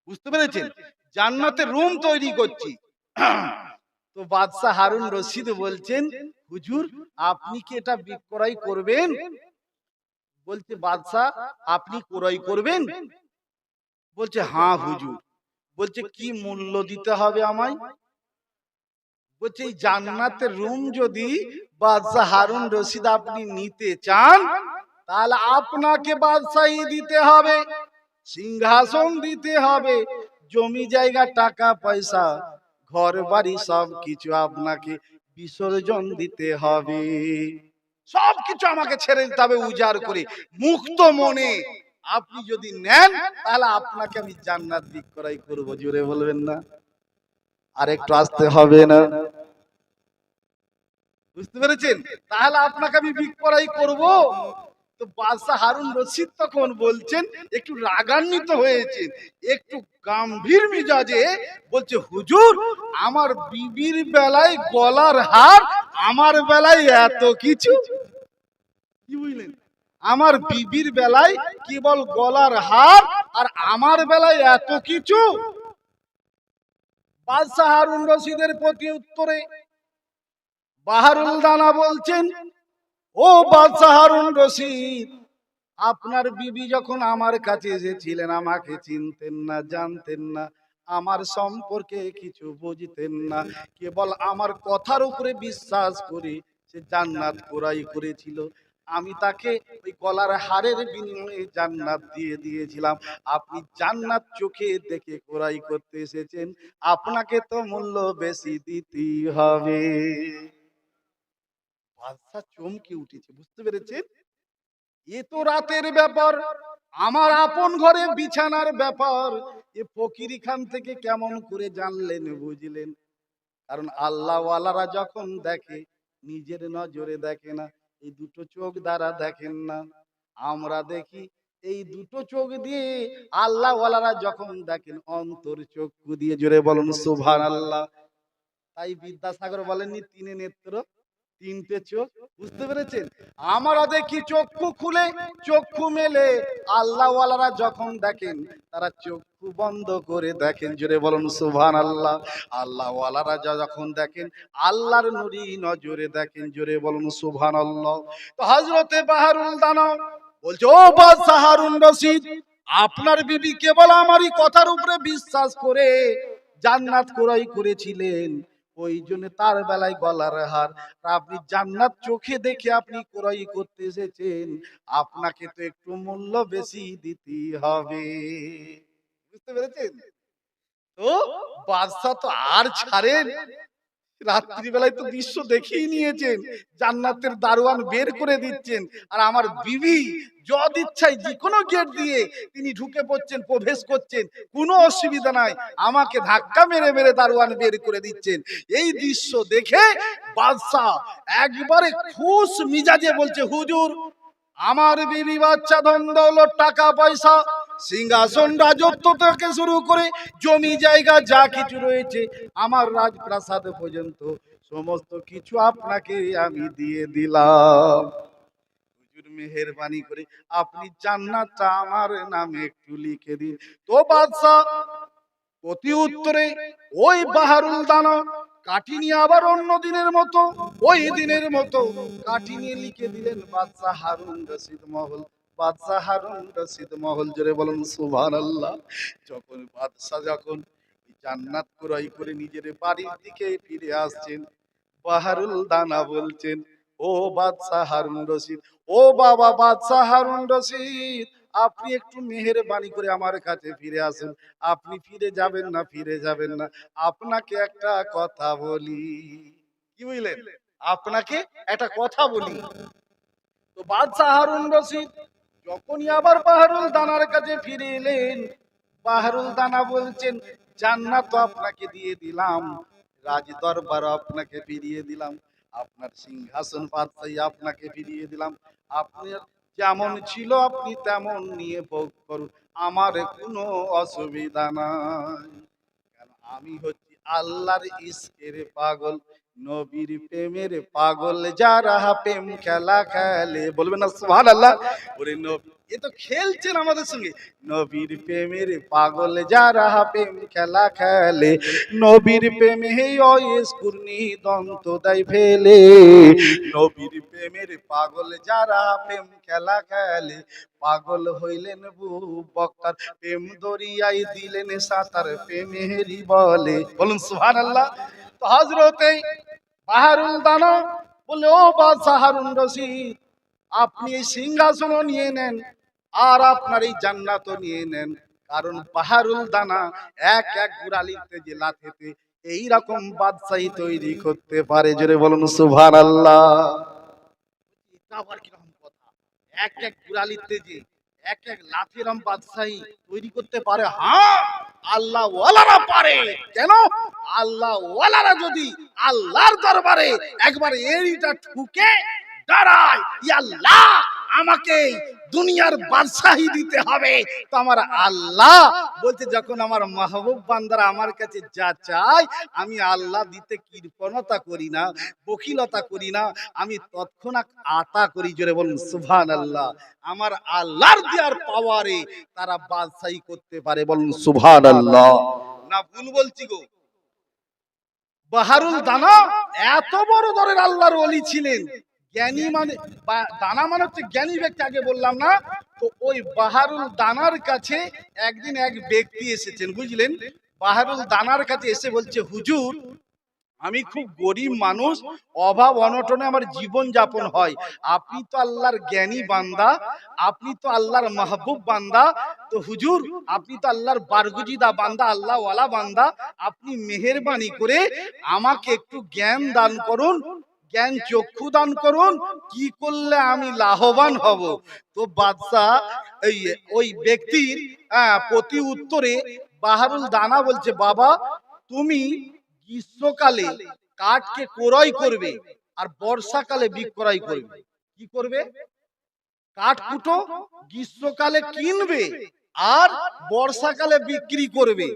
বুঝতে পেরেছেন? জান্নাতের রুম তৈরি করছি। তো বাদশাহ হারুন রশিদ বলছেন, হুজুর আপনি কি এটা বিক্রয় করবেন? বলছে বাদশাহ আপনি ক্রয় করবেন? বলছে হ্যাঁ হুজুর। বলছে কি মূল্য দিতে হবে আমায়? বলছে এই জান্নাতের রুম যদি বাদশাহ হারুন রশিদ আপনি নিতে চান, তাহলে আপনাকে বাদশাহী দিতে হবে, সিংহাসন দিতে হবে, জমি জায়গা টাকা পয়সা ঘর বাড়ি সব কিছু আপনাকে বিসর্জন দিতে হবে, সব কিছু আমাকে ছেড়ে দিতে হবে উজাড় করে, মুক্ত মনে আপনি যদি নেন তাহলে আপনাকে আমি জান্নাত বিক্রয় করব। জোরে বলবেন না? আর একটু আসতে হবে না? বুঝতে পেরেছেন? তাহলে আপনাকে আমি বিক্রয় করব। তো বাদশাহ হারুন রশিদ তখন বলছেন, একটু রাগান্বিত হয়েছেন, একটু গম্ভীর মিজাজে বলছে, হুজুর আমার বিবির বেলায় গলার হার, আমার বেলায় এত কিছু। কি বুঝলেন? আমার বিবির বেলায় কেবল গলার হার, আর আমার বেলায় এত কিছু। বাদশাহ হারুন রশিদের প্রতি উত্তরে বাহারুল দানা বলছেন, ও বাদশাহ হারুন রশিদ, আপনার বিবি যখন আমার কাছে এসেছিলেন আমাকে চিনতেন না, জানতেন না, আমার সম্পর্কে কিছু বুঝতেন না, কেবল আমার কথার উপরে বিশ্বাস করে সে জান্নাত ক্রয় করেছিল। আমি তাকে ওই গলার হারের বিনিময়ে জান্নাত দিয়ে দিয়েছিলাম। আপনি জান্নাত চোখে দেখে ক্রয় করতে এসেছেন, আপনাকে তো মূল্য বেশি দিতেই হবে। বাদশা চমকে উঠেছে, বুঝতে পেরেছেন? এ তো রাতের ব্যাপার, আমার আপন ঘরে বিছানার ব্যাপার, এ ফকির খান থেকে কেমন করে জানলেন, বুঝলেন? কারণ আল্লাহ ওয়ালারা যখন দেখে নিজের নজরে দেখে না, এই দুটো চোখ দ্বারা দেখেন না, আমরা দেখি এই দুটো চোখ দিয়ে। আল্লাহ ওয়ালারা যখন দেখেন অন্তর চক্ষু দিয়ে। জোরে বলুন সুবহানাল্লাহ। তাই বিদ্যাসাগর বলেননি তিনে নেত্র তিনটে চোখ। বুঝতে পেরেছেন? আমরা দেখি চক্ষু খুলে চক্ষু মেলে, আল্লাহ ওয়ালারা যখন দেখেন তারা চক্ষু বন্ধ করে দেখেন। জোরে বলুন সুবহানাল্লাহ। আল্লাহ ওয়ালারা যখন দেখেন আল্লাহর নূরি নজরে দেখেন। জোরে বলুন সুবহানাল্লাহ। তো হযরতে বাহারুল দানা বলছে, ও বাদশাহ হারুন রশিদ, আপনার বিবি কেবল আমারই কথার উপরে বিশ্বাস করে জান্নাত ক্রয় করেছিলেন, ওই জন্য তার বেলায় গলার হার। আপনি জান্নাত চোখে দেখে আপনি ক্রয় করতে এসেছেন, আপনাকে তো একটু মূল্য বেশি দিতে হবে। বুঝতে পেরেছেন? তো বাদশা তো আর ছাড়েন, রাত্রিবেলায় তো দৃশ্য দেখেই নিয়েছেন, জান্নাতের দারোয়ান বের করে দিচ্ছেন, আর আমার বিবি যদ ইচ্ছায় যে কোনো গেট দিয়ে তিনি ঢুকে পড়ছেন, প্রবেশ করছেন, কোনো অসুবিধা নাই, আমাকে ধাক্কা মেরে মেরে দারোয়ান বের করে দিচ্ছেন। এই দৃশ্য দেখে বাদশা একবারে খুশ মিজাজে বলছে, হুজুর আমার বিবি বাচ্চা ধন দৌলত টাকা পয়সা সিংহাসন রাজত্ব থেকে শুরু করে জমি জায়গা যা কিছু রয়েছে আমার রাজপ্রাসাদ পর্যন্ত সমস্ত কিছু আপনাকে আমি দিয়ে দিলাম। হুজুর মেহেরবানি করে আপনি জান্নাতটা আমার নামে একটু লিখে দিন। তো বাদশা প্রতি উত্তরে ওই বাহারুল দানা কাঠি নিয়ে আবার অন্য দিনের মতো ওই দিনের মতো কাঠি নিয়ে লিখে দিলেন বাদশাহ হারুন রশিদ মহল। বাদশাহ হারুন রশিদ মহল। জোরে বলুন সুবহানাল্লাহ। যখন বাদশাহ যখন জান্নাত ক্রয় করে নিজের বাড়ির দিকে ফিরে আসছেন, বাহারুল দানা বলছেন, ও বাদশাহ হারুন রশিদ, ও বাবা বাদশাহ হারুন রশিদ, আপনি একটু মেহেরবানি করে আমার কাছে ফিরে আসুন। আপনি ফিরে যাবেন না, ফিরে যাবেন না, আপনাকে একটা কথা বলি। কি বুঝলেন? আপনাকে একটা কথা বলি। তো বাদশাহ হারুন রশিদ যখনই আবার বাহারুল দানার কাছে ফিরে এলেন, বাহারুল দানা বলছেন, জান্নাত তো আপনাকে দিয়ে দিলাম, রাজ দরবার আপনাকে ফিরিয়ে দিলাম, আপনার সিংহাসন বাদশাহী আপনাকে ফিরিয়ে দিলাম, আপনার যেমন ছিল আপনি তেমন নিয়ে ভোগ করুন, আমার কোনো অসুবিধা নাই। কেন আমি হচ্ছি আল্লাহর ইশকের পাগল, নবীর প্রেমের পাগল যারা প্রেম খেলা খেলে, বলবেন না সুবহানাল্লাহ। ওরে নবী, এ তো খেলছেন আমাদের সঙ্গে। নবীর প্রেমের পাগল যারা প্রেম খেলা খেলে, নবীর প্রেমে অয়েস কুর্নি দন্ত দেয় ফেলে। নবীর প্রেমের পাগল যারা প্রেম খেলা খেলে, পাগল হইলেন বুবু বক্তার, প্রেম দরিয়ায় দিলেন সাঁতার প্রেমেরই বলে। বলুন সুবহানাল্লাহ। তো হযরতে বাহারুল দানা বলে, ও বাদশাহ হারুন রশিদ, আপনি এই সিংহাসন নিয়ে নেন আর আপনার এই জান্নাত নিয়ে নেন, কারণ বাহারুল দানা এক এক গুড়ালিতে যে লাথেতে এইরকম বাদশাহী তৈরি করতে পারে। জোরে বলুন সুবহানাল্লাহ। এটা আবার কিরকম কথা? এক এক গুড়ালিতে যে এক এক লাথেরাম বাদশাহী তৈরি করতে পারে। হ্যাঁ, আল্লাহ ওয়ালারা পারে। কেন? আল্লাহ ওয়ালারা যদি আল্লাহর দরবারে একবার এইটা ঠুকে দাঁড়ায়, ইয়া আল্লাহ আমাকে দুনিয়ার বাদশাহী দিতে হবে, তো আমার আল্লাহ বলতে, যখন আমার মাহবুব বান্দারা আমার কাছে যা চায়, আমি আল্লাহ দিতে কৃপণতা করি না, বকিলতা করি না, আমি তৎক্ষণাৎ আতা করি। জোরে বলুন সুবহানাল্লাহ। আমার আল্লাহর দেওয়ার পাওয়ারে তারা বাদশাহী করতে পারে। বলুন সুবহানাল্লাহ। না ভুল বলছি গো? বাহারুল দানা এত বড় দরের আল্লাহর ওলি ছিলেন। জ্ঞানী মানে দানা মানে হচ্ছে জ্ঞানী ব্যক্তি, আগে বললাম না? তো ওই বাহারুল দানার কাছে একদিন এক ব্যক্তি এসেছেন, বুঝলেন? বাহারুল দানার কাছে এসে বলছে, হুজুর আমি খুব গরিব মানুষ, অভাব অনটনে আমার জীবন যাপন হয়, আপনি তো আল্লাহর জ্ঞানী বান্দা, আপনি তো আল্লাহর মাহবুব বান্দা, তো হুজুর আপনি তো আল্লাহর বারগুজিদা বান্দা, আল্লাহ ওয়ালা বান্দা, আপনি মেহেরবানি করে আমাকে একটু জ্ঞান দান করুন, জ্ঞান চক্ষু দান করুন, কি করলে আমি লাভবান হব। তো বাদশাহ ওই ব্যক্তির প্রতি উত্তরে বাহারুল দানা বলছে, বাবা তুমি গ্রীষ্মকালে কাঠকে ক্রয় করবে আর বর্ষাকালে বিক্রয় করবে। কি করবে? কাঠ কুটো গ্রীষ্মকালে কিনবে আর বর্ষাকালে বিক্রি করবে।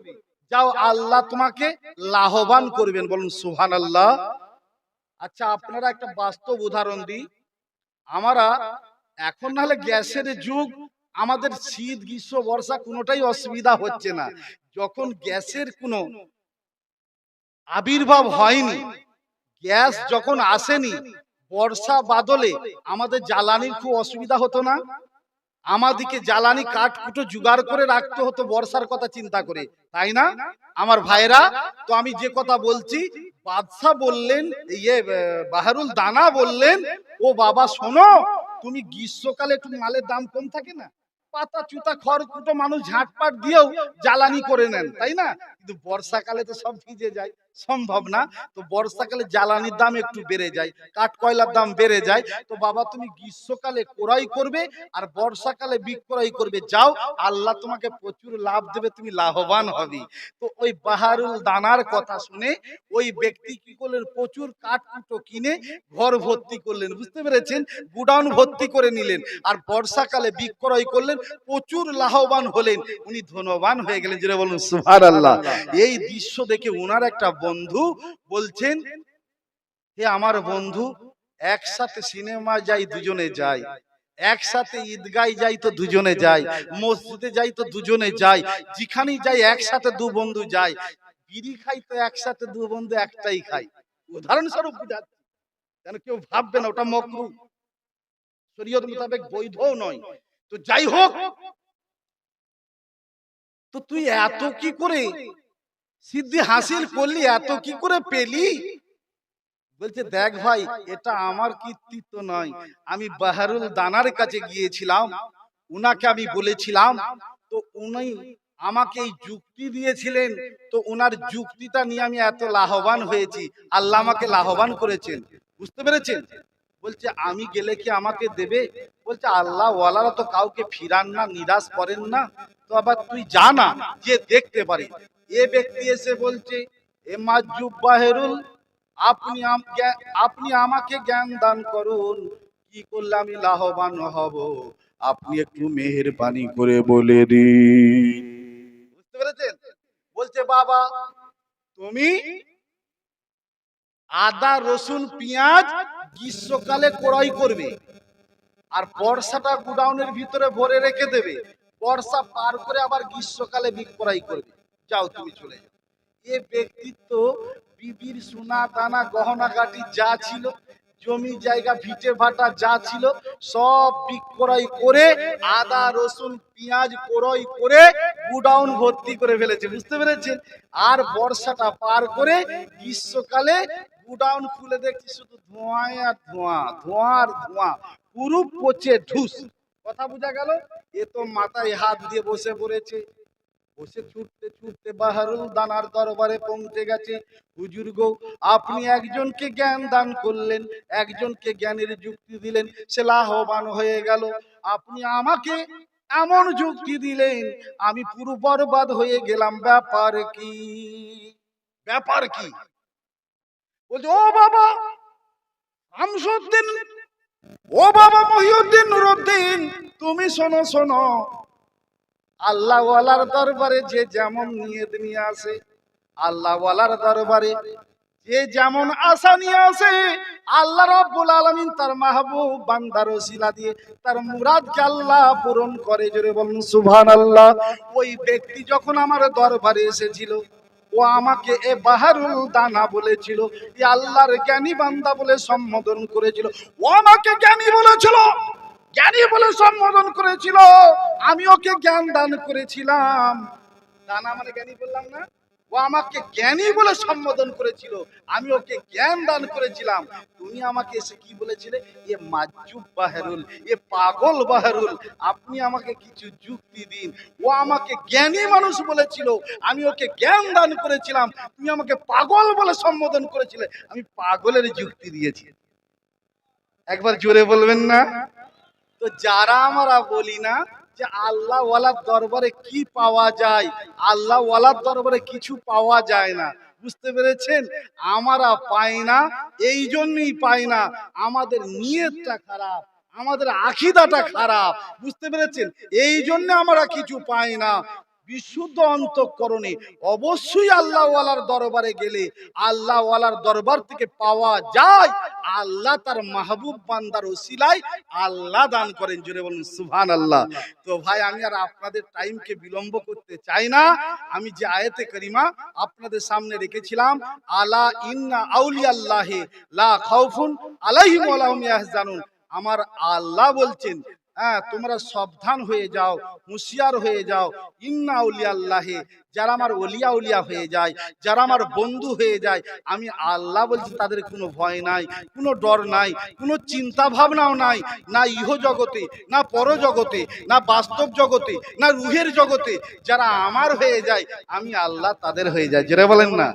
যাও, আল্লাহ তোমাকে লাভবান করবেন। বলুন সুবহানাল্লাহ। আচ্ছা, আপনারা একটা বাস্তব উদাহরণ দিই। আমরা এখন নাহলে গ্যাসের যুগ, আমাদের শীত গ্রীষ্ম বর্ষা কোনোটাই অসুবিধা হচ্ছে না। যখন গ্যাসের কোনো আবির্ভাব হয়নি, গ্যাস যখন আসেনি, বর্ষা বাদলে আমাদের জ্বালানির খুব অসুবিধা হতো না? আমাদেরকে জ্বালানি কাঠ কুটো জোগাড় করে রাখতে হতো বর্ষার কথা চিন্তা করে, তাই না আমার ভাইরা? তো আমি যে কথা বলছি, বাদশা বললেন, বাহারুল দানা বললেন, ও বাবা শোনো, তুমি গ্রীষ্মকালে একটু মালের দাম কম থাকে না, পাতা চুতা খড় কুটো মানুষ ঝাঁটপাট দিয়েও জ্বালানি করে নেন, তাই না? কিন্তু বর্ষাকালে তো সব ভিজে যায়, সম্ভব না। তো বর্ষাকালে জ্বালানির দাম একটু বেড়ে যায়, কাঠ কয়লার দাম বেড়ে যায়। তো বাবা তুমি গ্রীষ্মকালে ক্রয় করবে আর বর্ষাকালে বিক্রয় করবে, যাও, আল্লাহ তোমাকে প্রচুর লাভ দেবে, তুমি লাভবান হবে। তো ওই বাহারুল দানার কথা শুনে ওই ব্যক্তি কি করলেন? প্রচুর কাঠ কুটো কিনে ঘর ভর্তি করলেন, বুঝতে পেরেছেন? গুডাউন ভর্তি করে নিলেন আর বর্ষাকালে বিক্রয় করলেন, প্রচুর লাভবান হলেন, উনি ধনবান হয়ে গেলেন। যেটা বলুন সুবহানাল্লাহ। এই দৃশ্য দেখে ওনার একটা বন্ধু বলছেন, হে আমার বন্ধু, একসাথে সিনেমা যাই দুজনে যাই, একসাথে ঈদগায় যাই তো দুজনে যাই, মসজিদে যাই তো দুজনে যাই, যেখানেই যাই একসাথে দু বন্ধু যাই, বিড়ি খাই তো একসাথে দু বন্ধু একটাই খাই। উদাহরণস্বরূপ বুঝাচ্ছি, যেন কেউ ভাববে না ওটা মাকরুহ, শরীয়ত মোতাবেক বৈধও নয়। তো যাই হোক, তো তুই এত কি করে সিদ্ধি হাসিল করলি, এত কি করে পেলি? বলছে, দেখ ভাই, এটা আমার কৃতিত্ব নয়, আমি বাহারুল দানার কাছে গিয়েছিলাম, উনাকে আমি বলেছিলাম, তো উনি আমাকে এই যুক্তি দিয়েছিলেন, তো ওনার যুক্তিটা নিয়ে আমি এত লাভবান হয়েছি, আল্লাহ আমাকে লাভবান করেছেন, বুঝতে পেরেছেন? বলছে, আমি গেলে কি আমাকে দেবে? বলছে, আল্লাহ ওয়ালারা তো কাউকে ফিরান না, নিরাশ করেন না, তো আবার তুই জানা যে দেখতে পারি। এ ব্যক্তি এসে বলছে, এ মাজুব বাহেরুল, আপনি আমাকে জ্ঞান দান করুন, কি করলে আমি লাভবান হব, আপনি একটু মেহেরবানি করে বলে দিন। বুঝতে পেরেছেন? বলছে, বাবা তুমি আদা রসুন পেঁয়াজ গ্রীষ্মকালে ক্রয় করবে, আর বর্ষাটা গুডাউনের ভিতরে ভরে রেখে দেবে, বর্ষা পার করে আবার গ্রীষ্মকালে বিক্রয় করবে। যাও তুমি চলে যাও। এ ব্যক্তিত্ব বিবির সোনা দানা গহনা গাটি যা ছিল, জমি জায়গা ভিটে ভাটা যা ছিল, সব বিক্রয় করে আদা রসুন পেঁয়াজ ক্রয় করে গুডাউন ভর্তি করে ফেলেছে। বুঝতে পেরেছেন? আর বর্ষাটা পার করে গ্রীষ্মকালে গুডাউন খুলে দেখছি শুধু ধোঁয়ায় আর ধোঁয়া, ধোঁয়া আর ধোঁয়া, পুরো পচে ঢুস। কথা বোঝা গেল? এ তো মাথায় হাত দিয়ে বসে পড়েছে। বসে ছুটতে ছুটতে বাহারুল দানার দরবারে পৌঁছে গেছে। হুজুর গো, আপনি একজনকে জ্ঞান দান করলেন, একজনকে জ্ঞানের যুক্তি দিলেন, সে লাভবান হয়ে গেল। আপনি আমাকে এমন যুক্তি দিলেন, আমি পুরো বরবাদ হয়ে গেলাম। ব্যাপার কি? ব্যাপার কি? বলছে, ও বাবা শামসুদ্দিন, ও বাবা মহিউদ্দিন নুরুদ্দিন, তুমি শোনো শোনো, আল্লাহ ওয়ালার দরবারে যে যেমন নিয়ত নিয়ে আসে, আল্লাহ ওয়ালার দরবারে যে যেমন আশা নিয়ে আসে, আল্লাহ রাব্বুল আলামিন তার মাহবুব বান্দার ওসিলা দিয়ে তার মুরাদকে আল্লাহ পূরণ করে। জোরে বলুন সুবহানাল্লাহ। ওই ব্যক্তি যখন আমার দরবারে এসেছিল, ও আমাকে এ বাহারুল দানা বলেছিল, এ আল্লাহর জ্ঞানী বান্দা বলে সম্বোধন করেছিল। ও আমাকে জ্ঞানী বলেছিল, জ্ঞানী বলে সম্বোধন করেছিল, আমি ওকে জ্ঞান দান করেছিলাম। দানা মানে জ্ঞানী বললাম না? ও আমাকে জ্ঞানী বলে সম্বোধন করেছিল, আমি ওকে জ্ঞান দান করেছিলাম। তুমি আমাকে এসে কি বলেছিলে? এ মাজুব বাহারুল, এ পাগল বাহারুল, আপনি আমাকে কিছু যুক্তি দিন। ও আমাকে জ্ঞানী মানুষ বলেছিল, আমি ওকে জ্ঞান দান করেছিলাম। তুমি আমাকে পাগল বলে সম্বোধন করেছিলে, আমি পাগলের যুক্তি দিয়েছি। একবার জোরে বলবেন না? তো যারা আমরা বলি না যে আল্লাহ ওয়ালার দরবারে কি পাওয়া যায়, আল্লাহ ওয়ালার দরবারে কিছু পাওয়া যায় না, বুঝতে পেরেছেন? আমরা পাই না, এই জন্যই পাই না, আমাদের নিয়তটা খারাপ, আমাদের আকীদাটা খারাপ। বুঝতে পেরেছেন? এই জন্য আমরা কিছু পাই না। বিশুদ্ধ অন্তঃকরণে অবশ্যই আল্লাহ ওয়ালার দরবারে গেলে আল্লাহ ওয়ালার দরবার থেকে পাওয়া যায়। আল্লাহ তার মাহবুব বান্দার ওসিলায় আল্লাহ দান করেন। জোরে বলুন সুবহানাল্লাহ। তো ভাই, আমি আর আপনাদের টাইমকে বিলম্ব করতে চাই না। আমি যে আয়াতে কারিমা আপনাদের সামনে রেখেছিলাম, আলা ইন্না আউলিয়াল্লাহি লা খাউফুন আলাইহিম ওয়া লা হুম ইয়াহজানুন, আমার আল্লাহ বলছেন, হ্যাঁ, তোমরা সাবধান হয়ে যাও, হুঁশিয়ার হয়ে যাও। ইন্না আউলিয়াল্লাহি, যারা আমার ওলিয়া উলিয়া হয়ে যায়, যারা আমার বন্ধু হয়ে যায়, আমি আল্লাহ বলছি তাদের কোনো ভয় নাই, কোনো ডর নাই, কোনো চিন্তা ভাবনাও নাই, না ইহ জগতে, না পরজগতে, না বাস্তব জগতে, না রুহের জগতে। যারা আমার হয়ে যায়, আমি আল্লাহ তাদের হয়ে যায়। যেটা বলেন না?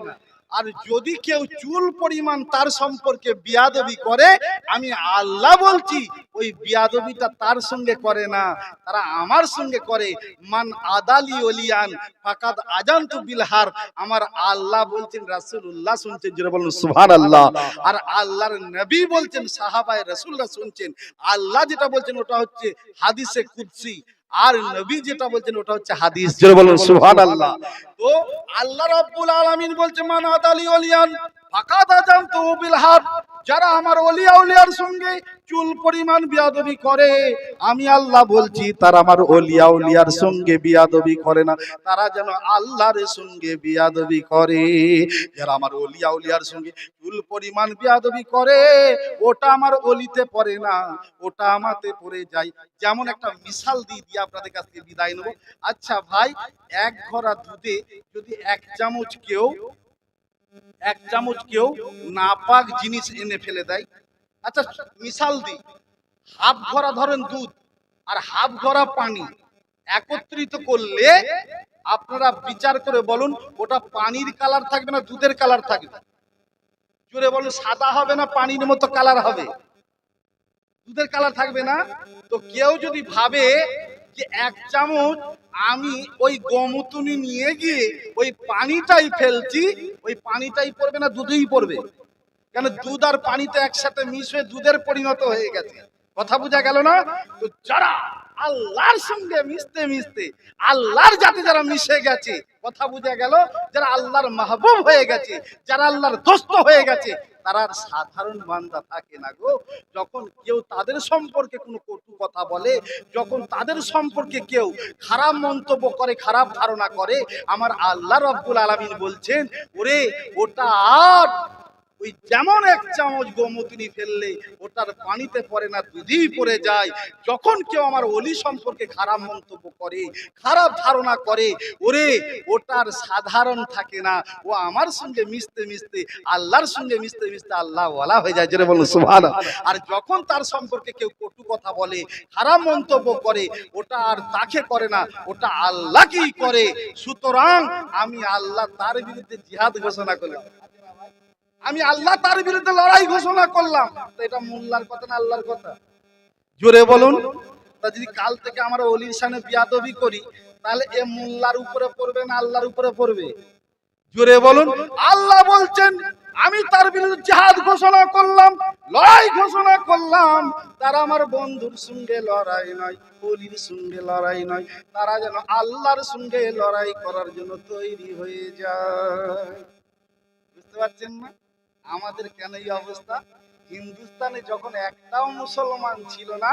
আর যদি কেউ চুল পরিমাণ তার সম্পর্কে বিয়াদবি করে, আমি আল্লাহ বলছি ওই বিয়াদবিটা তার সঙ্গে করে না, তারা আমার সঙ্গে করে। মান আদালি ওলিয়ান ফাকাদ আজানতু বিল হার, আমার আল্লাহ বলছেন, রাসূলুল্লাহ শুনছেন, জোরে বলুন সুবহানাল্লাহ। আর আল্লাহর নবী বলছেন, সাহাবায়ে রাসূলরা শুনছেন। আল্লাহ যেটা বলছেন ওটা হচ্ছে হাদিসে কুদসি, আর নবী যেটা বলছেন ওটা হচ্ছে হাদিস। জোরে বলুন সুবহানাল্লাহ। তো আল্লাহ রাব্বুল আলামিন বলছে, মান আদালি ওলিয়ান ফাকাদ আযানতু বিল হার, যারা আমার ওলিয়া উলিয়ার সঙ্গে চুল পরিমাণ বিয়াদবি করে, আমি আল্লাহ বলছি তারা আমার ওলিয়া উলিয়ার সঙ্গে বিয়াদবি করে না, তারা যেন আল্লাহর সঙ্গে বিয়াদবি করে। যারা আমার ওলিয়া উলিয়ার সঙ্গে চুল পরিমাণ বিয়াদবি করে, ওটা আমার ওলিতে পড়ে না, ওটা আমাতে পড়ে যায়। যেমন একটা মিশাল দিয়ে আপনাদের কাছ থেকে বিদায় নেব। আচ্ছা ভাই, এক ঘড়া দুধে যদি এক চামচ কেউ নাপাক জিনিস এনে ফেলে দেয়, আচ্ছা মিশাল দিই, হাফ ঘড়া ধরেন দুধ আর হাফ ঘড়া পানি একত্রিত করলে আপনারা বিচার করে বলুন, ওটা পানির কালার থাকবে না দুধের কালার থাকবে? জোরে বলুন, সাদা হবে না পানির মতো কালার হবে? দুধের কালার থাকবে না? তো কেউ যদি ভাবে যে এক চামচ আমি ওই গোমুতুনি নিয়ে গিয়ে ওই পানিটাই ফেলছি, ওই পানিটাই পড়বে না দুধেই পড়বে? কেন, দুধ আর পানিতে একসাথে মিশ হয়ে দুধের পরিণত হয়ে গেছে। কথা বোঝা গেল না? তো যারা আল্লাহর সঙ্গে মিশতে মিশতে আল্লাহর জাতে যারা মিশে গেছে, কথা বোঝা গেল, যারা আল্লাহর মাহবুব হয়ে গেছে, যারা আল্লাহর দোস্ত হয়ে গেছে, তারা আর সাধারণ বান্দা থাকে না গো। যখন কেউ তাদের সম্পর্কে কোনো কটু কথা বলে, যখন তাদের সম্পর্কে কেউ খারাপ মন্তব্য করে, খারাপ ধারণা করে, আমার আল্লাহ রাব্বুল আলামিন বলছেন, ওরে ওটা আর ওই যেমন এক চামচ গোমুতনি ফেললে ওটার পানিতে পড়ে না, দুধেই পড়ে যায়। যখন কেউ আমার ওলি সম্পর্কে খারাপ মন্তব্য করে, খারাপ ধারণা করে, ওরে ওটার সাধারণ থাকে না, ও আমার সঙ্গে মিশতে মিশতে আল্লাহর সঙ্গে মিশতে মিশতে আল্লাহ ওয়ালা হয়ে যায়। যেটা বলুন সুবহানাল্লাহ। আর যখন তার সম্পর্কে কেউ কটু কথা বলে, খারাপ মন্তব্য করে, ওটা আর তাকে করে না, ওটা আল্লাহকেই করে। সুতরাং আমি আল্লাহ তার বিরুদ্ধে জিহাদ ঘোষণা করলাম, আমি আল্লাহ তার বিরুদ্ধে লড়াই ঘোষণা করলাম। তো এটা মোল্লার কথা না আল্লাহর কথা? জোরে বলুন। তা যদি কাল থেকে আমরা ওলির সামনে বিয়াদবি করি, তাহলে এ মোল্লার উপরে পড়বে না আল্লাহর উপরে পড়বে? জোরে বলুন। আল্লাহ বলছেন আমি তার বিরুদ্ধে জিহাদ ঘোষণা করলাম, লড়াই ঘোষণা করলাম। তারা আমার বন্ধুর সঙ্গে লড়াই নয়, ওলির সঙ্গে লড়াই নয়, তারা যেন আল্লাহর সঙ্গে লড়াই করার জন্য তৈরি হয়ে যায়। বুঝতে পারছেন না আমাদের কেন এই অবস্থা? হিন্দুস্তানে যখন একটাও মুসলমান ছিল না,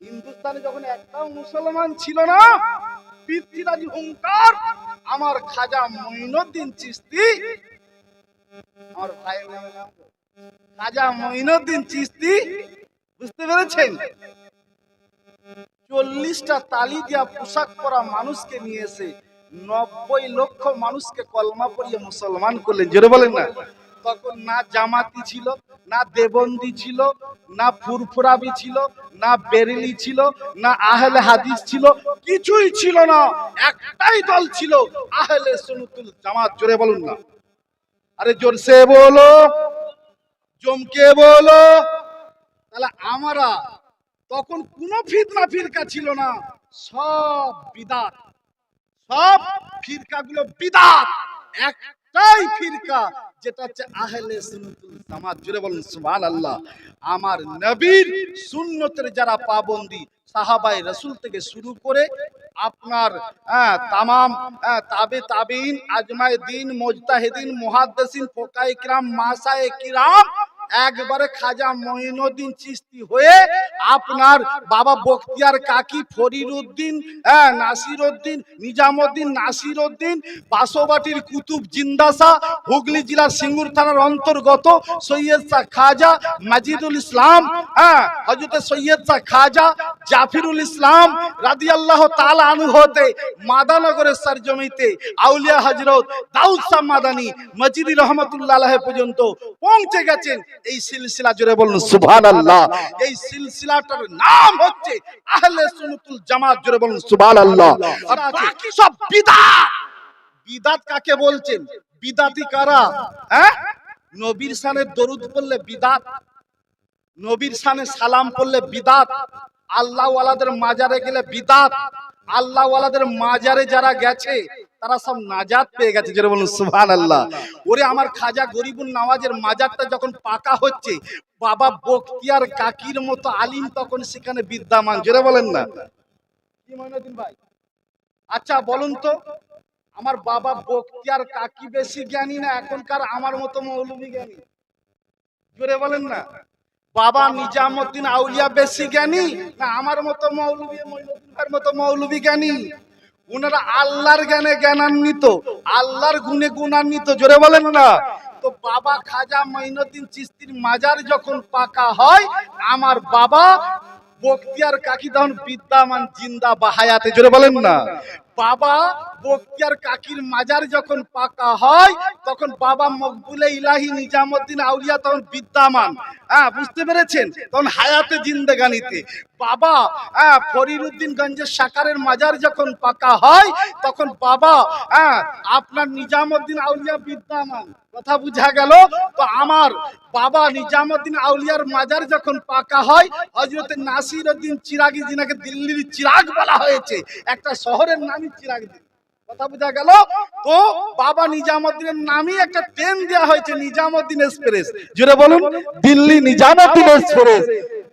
হিন্দুস্তানে যখন একটাও মুসলমান ছিল না, পৃথ্বীরাজ হুঙ্কার আমার খাজা মঈনুদ্দিন চিশতি, আমার ভাইয়ের নামে নাম খাজা মঈনুদ্দিন চিশতি, বুঝতে পেরেছেন? 40টা তালি দিয়া পোশাক পরা মানুষকে নিয়ে এসে 90 লক্ষ মানুষকে কলমা পড়িয়ে মুসলমান করলেন। জোরে বলেন না। তখন না জামাতি ছিল, না দেবন্দি ছিল, না ফুরফুরাবি ছিল, না বেরেলি ছিল, না আহলে হাদিস ছিল, কিছুই ছিল না। একটাই দল ছিল, আহলে সুন্নাতুল জামাত। জোরে বলুন না। আরে জোরসে বলো, জমকে বলো। তাহলে আমরা তখন কোনো ফিতনা ফিরকা ছিল না, সব বিদাত, সব ফিরকাগুলো বিদাত। একটাই ফিরকা যেটা হচ্ছে আহলে সুন্নাতুল জামাত। জোরে বলুন সুবহানাল্লাহ। আমার নবীর সুন্নতের যারা পাবন্দি, সাহাবায়ে রাসূল থেকে শুরু করে আপনার তামাম তাবে তাবিন, আজমায়ে দ্বীন, মুজতাহিদিন, মুহাদ্দিসিন, ফুকাহায়ে কিরাম, মাসায়ে কিরাম, একবারে খাজা মঈনুদ্দিন চিশতি হয়ে আপনার বাবা বখতিয়ার কাকি, ফরিদউদ্দিন, নাসিরউদ্দিন, নিজামউদ্দিন, নাসিরউদ্দিন, বাসোবাটির কুতুব জিন্দাসা, হুগলি জেলার সিঙ্গুর থানার অন্তর্গত সৈয়দ শাহ খাজা মাজিদুল ইসলাম, হযরত সৈয়দ শাহ খাজা জাফরুল ইসলাম রাদিয়াল্লাহু তাআলা আনহু হতে মাদানগরের সরজমিতে আউলিয়া হযরত দাউদ শাহ মাদানী মজিদি রহমাতুল্লাহ আলাইহি পর্যন্ত পৌঁছে গেছেন এই সিলসিলা। জোরে বলুন সুবহানাল্লাহ। এই সিলসিলাটার নাম হচ্ছে আহলে সুন্নাতুল জামাত। জোরে বলুন সুবহানাল্লাহ। আর বাকি সব বিদআত। বিদআত কাকে বলছেন? বিদআতি কারা? নবীর শানে দরুদ পড়লে বিদআত, নবীর শানে সালাম পড়লে বিদআত, আল্লাহ ওয়ালাদের মাজারে গেলে বিদআত। আল্লাহ ওয়ালাদের মাজারে যারা গেছে তারা সব নাজাত পেয়ে গেছে। যেটা বলুন সুবহানাল্লাহ। ওরে আমার খাজা গরিবুন নওয়াজের মাজারটা যখন পাকা হচ্ছে, বাবা বখতিয়ার কাকির মতো আলিম তখন সেখানে বিদ্যমান। যেটা বলেন না কি মঈনুদ্দিন ভাই? আচ্ছা বলুন তো, আমার বাবা বখতিয়ার কাকি বেশি জ্ঞানী না এখনকার আমার মতো মৌলভী জ্ঞানী? জোরে বলেন না। বাবা নিজামউদ্দিন আউলিয়া বেশি জ্ঞানী না আমার মতো মৌলভী, মঈনুদ্দিন ভাইয়ের মতো মৌলভী জ্ঞানী? উনারা আল্লাহর জ্ঞানে জ্ঞানান্বিত, আল্লাহর গুণে গুণান্বিত। জোরে বলেন না। তো বাবা খাজা মঈনুদ্দিন চিশতির মাজার যখন পাকা হয়, আমার বাবা বখতিয়ার কাকি তখন বিদ্যমান, জিন্দা বা হায়াতে। জোরে বলেন না। বাবা বখতিয়ার কাকির মাজার যখন পাকা হয়, তখন বাবা মকবুলে ইলাহি নিজামউদ্দিন আউলিয়া তখন বিদ্যমান। বুঝতে পেরেছেন? তখন হায়াতে, জিন্দেগানিতে। বাবা ফরিদউদ্দিন গঞ্জের সাকারের মাজার যখন পাকা হয়, তখন বাবা আপনার নিজামউদ্দিন আউলিয়া বিদ্যমান। কথা বুঝা গেল? তো আমার বাবা নিজামউদ্দিন আউলিয়ার মাজার যখন পাকা হয়, হযরত নাসিরউদ্দিন চিরাগি, যিনাকে দিল্লির চিরাগ বলা হয়েছে, একটা শহরের নামই চিরাগি। কথা বোঝা গেল? তো বাবা নিজামুদ্দিনের নামই একটা ট্রেন দেওয়া হয়েছে, নিজামুদ্দিন এক্সপ্রেস। জোরে বলুন, দিল্লি নিজামুদ্দিন এক্সপ্রেস।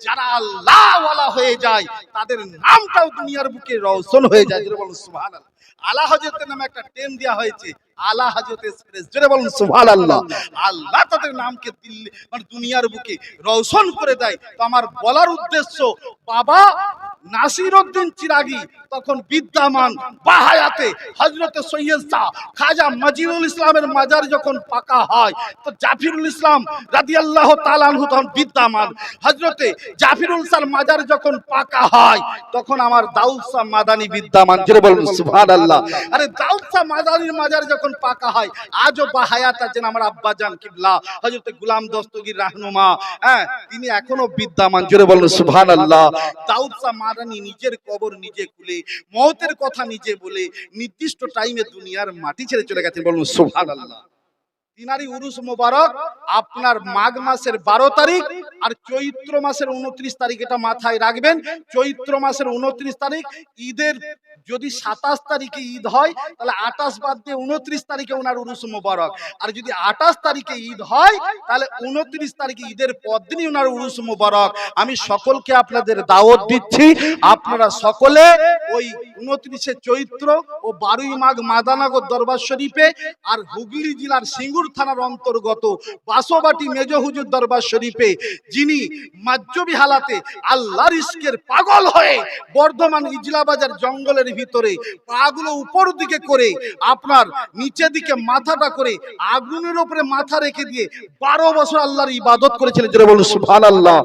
যারা আল্লাহ ওয়ালা হয়ে যায় তাদের নামটাও দুনিয়ার বুকে রওশন হয়ে যায়। জোরে বলুন সুবহানাল্লাহ। আলা হযরতের নামে একটা ট্রেন দেওয়া হয়েছে, আলা হযরত এক্সপ্রেস। জোরে বলুন সুবহানাল্লাহ। আল্লাহ তাদের নামকে দিল্লি মানে দুনিয়ার বুকে রওশন করে দেয়। তো আমার বলার উদ্দেশ্য, বাবা নাসিরউদ্দিন চিরাগী তখন বিদ্যমান বাহায়াতে হযরত সৈয়দ শাহ খাজা মজিদুল ইসলামের মাজার যখন পাকা হয়, তো জাফিরুল ইসলাম রাদিয়াল্লাহু তাআলা আনহু তখন বিদ্যমান। হযরতে জাফিরুল ইসলাম মাজার যখন পাকা হয়, তখন আমার দাউদ শাহ মাদানী বিদ্যমান। জোরে বলুন সুবহানাল্লাহ। আরে দাউদ শাহ মাদানীর মাজার যখন পাকা হয়, আজও বাহায়াত আছেন আমার আব্বাজান কিবলা হযরত গোলাম দস্তগীর রাহনুমা, হ্যাঁ, তিনি এখনো বিদ্যমান। জোরে বলুন সুবহানাল্লাহ। দাউদ শাহ মাদানী নিজের কবর নিজে খুলে, মওতের কথা নিজে বলে, নির্দিষ্ট টাইমে দুনিয়ার মাটি ছেড়ে চলে গেছেন। বলুন সুবহানাল্লাহ। তিনারি উরুস মোবারক আপনার মাঘ মাসের 12 তারিখ আর চৈত্র মাসের 29 তারিখ, এটা মাথায় রাখবেন। চৈত্র মাসের 29 তারিখ ঈদের, যদি 27 তারিখে ঈদ হয় তাহলে 28 বাদ দিয়ে 29 তারিখে ওনার উরুস মোবারক। আর যদি 28 তারিখে ঈদ হয় তাহলে 29 তারিখে ঈদের পর দিনই ওনার উরুস মোবারক। আমি সকলকে আপনাদের দাওয়াত দিচ্ছি, আপনারা সকলে ওই 29শে চৈত্র ও 12ই মাঘ মাদানগর দরবার শরীফে আর হুগলি জেলার সিঙ্গুর থানার অন্তর্গত বাসোবাটি মেজ হুজুর দরবার শরীফে, যিনি মাজ্জবি হালাতে আল্লাহর ইশকের পাগল হয়ে বর্ধমান ইজলা বাজার জঙ্গলের ভিতরে পাগুলো উপর দিকে করে, আপনার নিচে দিকে মাথাটা করে আগুনের উপরে মাথা রেখে দিয়ে 12 বছর আল্লাহর ইবাদত করেছিলেন। জোরে বলুন সুবহানাল্লাহ।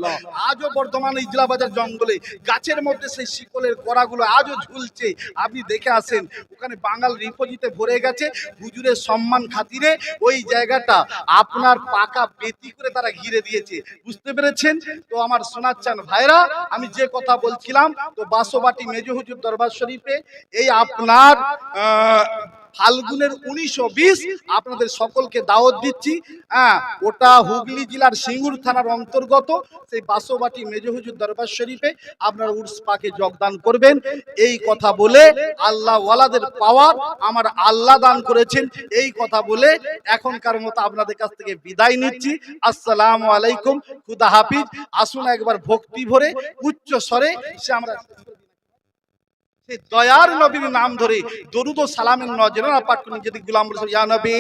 আজও বর্ধমান ইজলা বাজার জঙ্গলে গাছের মধ্যে সেই শিকলের কড়াগুলো আজও ঝুলছে। আপনি দেখে আসেন, ওখানে বাঙাল রিফোজিতে ভরে গেছে। হুজুরের সম্মান খাতিরে ওই জায়গাটা আপনার পাকা বেতি করে তারা ঘিরে দিয়েছে। বুঝতে পেরেছেন? তো আমার শোনাচ্ছেন ভাইরা, আমি যে কথা বলছিলাম, তো বাসোবাটি মেজ হুজুর দরবার শরীফে এই আপনার ফাল্গুনের 1920 আপনাদের সকলকে দাওয়াত দিচ্ছি। হ্যাঁ, ওটা হুগলি জেলার সিঙ্গুর থানার অন্তর্গত সেই বাসোবাটি মেজ হুজুর দরবার শরীফে আপনারা উর্স পাকে যোগদান করবেন। এই কথা বলে আল্লাহ ওয়ালাদের পাওয়ার আমার আল্লাহ দান করেছেন, এই কথা বলে এখনকার মতো আপনাদের কাছ থেকে বিদায় নিচ্ছি। আসসালামু আলাইকুম, খুদা হাফিজ। আসুন একবার ভক্তি ভরে উচ্চ স্বরে সে আমরা দয়ার নবীর নাম ধরে দরুদ ও সালামের নজরানা পাঠ করুন। যদি গোলাম রসুল ইয়া নবী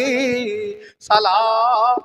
সালাম।